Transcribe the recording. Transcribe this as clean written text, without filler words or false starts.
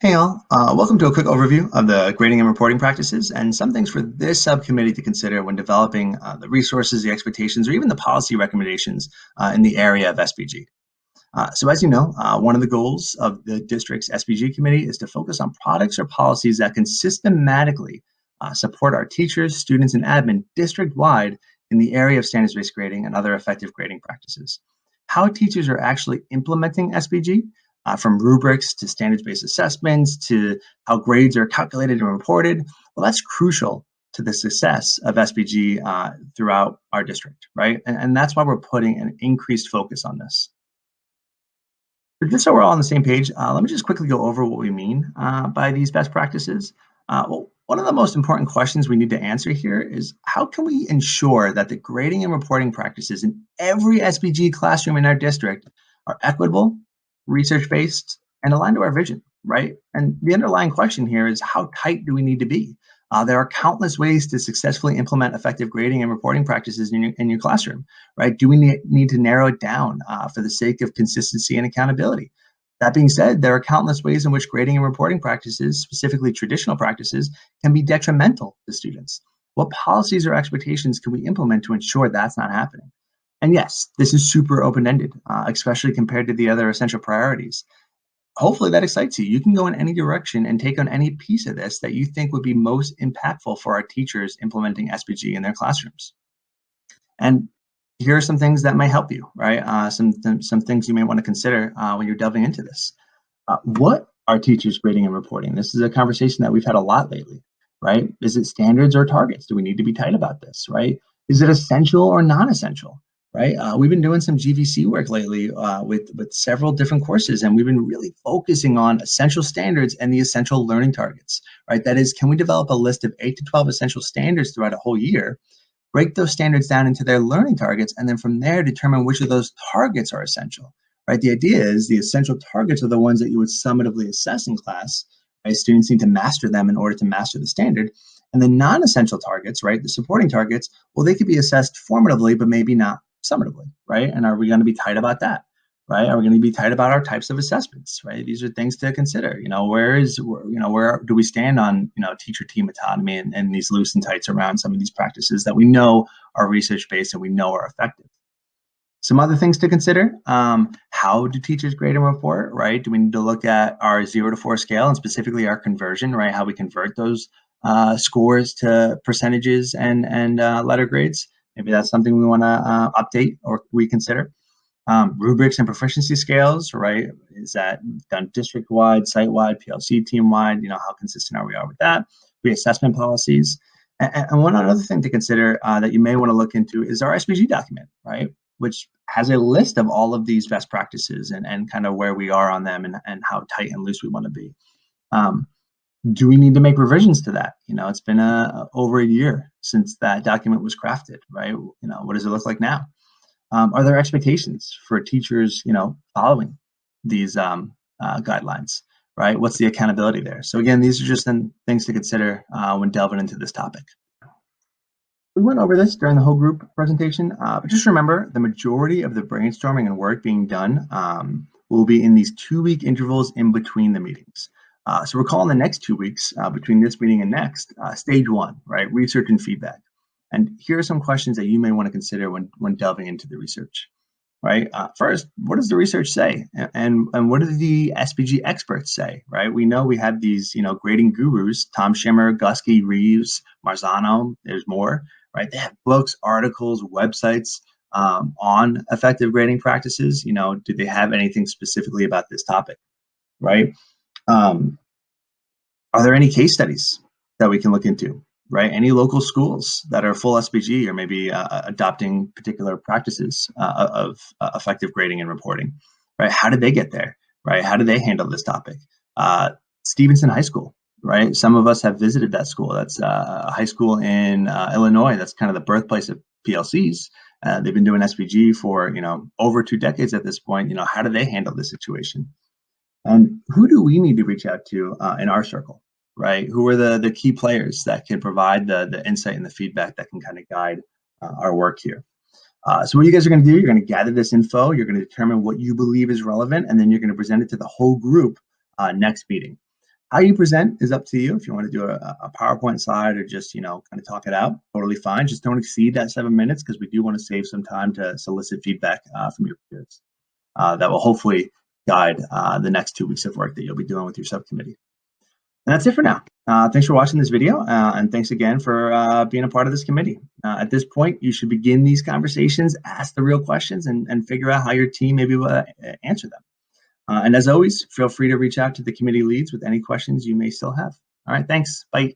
Hey all, welcome to a quick overview of the grading and reporting practices and some things for this subcommittee to consider when developing the resources, the expectations, or even the policy recommendations in the area of SBG. So as you know, one of the goals of the district's SBG committee is to focus on products or policies that can systematically support our teachers, students, and admin district-wide in the area of standards-based grading and other effective grading practices. How teachers are actually implementing SBG, from rubrics to standards-based assessments to how grades are calculated and reported, well, that's crucial to the success of SBG throughout our district, right? And that's why we're putting an increased focus on this. Just so we're all on the same page, let me just quickly go over what we mean by these best practices. Well, one of the most important questions we need to answer here is how can we ensure that the grading and reporting practices in every SBG classroom in our district are equitable, research-based, and aligned to our vision, right? And the underlying question here is how tight do we need to be? There are countless ways to successfully implement effective grading and reporting practices in your classroom, right? Do we need to narrow it down for the sake of consistency and accountability? That being said, there are countless ways in which grading and reporting practices, specifically traditional practices, can be detrimental to students. What policies or expectations can we implement to ensure that's not happening? And yes, this is super open-ended, especially compared to the other essential priorities. Hopefully that excites you. You can go in any direction and take on any piece of this that you think would be most impactful for our teachers implementing SBG in their classrooms. And here are some things that might help you, right? Some things you may want to consider when you're delving into this. What are teachers grading and reporting? This is a conversation that we've had a lot lately, right? Is it standards or targets? Do we need to be tight about this, right? Is it essential or non-essential, right? We've been doing some GVC work lately with several different courses, and we've been really focusing on essential standards and the essential learning targets, right? That is, can we develop a list of 8 to 12 essential standards throughout a whole year, break those standards down into their learning targets, and then from there determine which of those targets are essential, right? The idea is the essential targets are the ones that you would summatively assess in class, right? Students need to master them in order to master the standard. And the non-essential targets, right, the supporting targets, well, they could be assessed formatively, but maybe not summatively, right? And are we going to be tight about that? Right? Are we going to be tight about our types of assessments? Right? These are things to consider. Where do we stand on teacher team autonomy and these loose and tights around some of these practices that we know are research based and we know are effective. Some other things to consider: how do teachers grade and report? Right? Do we need to look at our 0 to 4 scale and specifically our conversion? Right? How we convert those scores to percentages and letter grades? Maybe that's something we want to update or reconsider. Rubrics and proficiency scales, right? Is that done district-wide, site-wide, PLC team-wide? How consistent are we with that? Reassessment policies. And one other thing to consider that you may want to look into is our SBG document, right? Which has a list of all of these best practices and kind of where we are on them and how tight and loose we want to be. Do we need to make revisions to that? It's been over a year since that document was crafted, right? What does it look like now? Are there expectations for teachers, following these guidelines, right? What's the accountability there? So again, these are just things to consider when delving into this topic. We went over this during the whole group presentation, but just remember the majority of the brainstorming and work being done will be in these 2-week intervals in between the meetings. So we're calling the next 2 weeks between this meeting and next, stage 1, right? Research and feedback. And here are some questions that you may want to consider when delving into the research, right? First, what does the research say? And what do the SBG experts say, right? We know we have these, grading gurus, Tom Schimmer, Gusky, Reeves, Marzano, there's more, right? They have books, articles, websites on effective grading practices. Do they have anything specifically about this topic, right? Are there any case studies that we can look into? Right? Any local schools that are full SBG or maybe adopting particular practices of effective grading and reporting, right? How did they get there, right? How did they handle this topic? Stevenson High School, right? Some of us have visited that school. That's a high school in Illinois. That's kind of the birthplace of PLCs. They've been doing SBG for, over 2 decades at this point. How do they handle this situation? And who do we need to reach out to in our circle? Right? Who are the key players that can provide the insight and the feedback that can kind of guide our work here? So what you guys are going to do, you're going to gather this info, you're going to determine what you believe is relevant, and then you're going to present it to the whole group next meeting. How you present is up to you. If you want to do a PowerPoint slide or just, kind of talk it out, totally fine. Just don't exceed that 7 minutes because we do want to save some time to solicit feedback from your peers. That will hopefully guide the next 2 weeks of work that you'll be doing with your subcommittee. And that's it for now. Thanks for watching this video, and thanks again for being a part of this committee. At this point, you should begin these conversations, ask the real questions, and figure out how your team maybe will answer them. And as always, feel free to reach out to the committee leads with any questions you may still have. All right, thanks. Bye.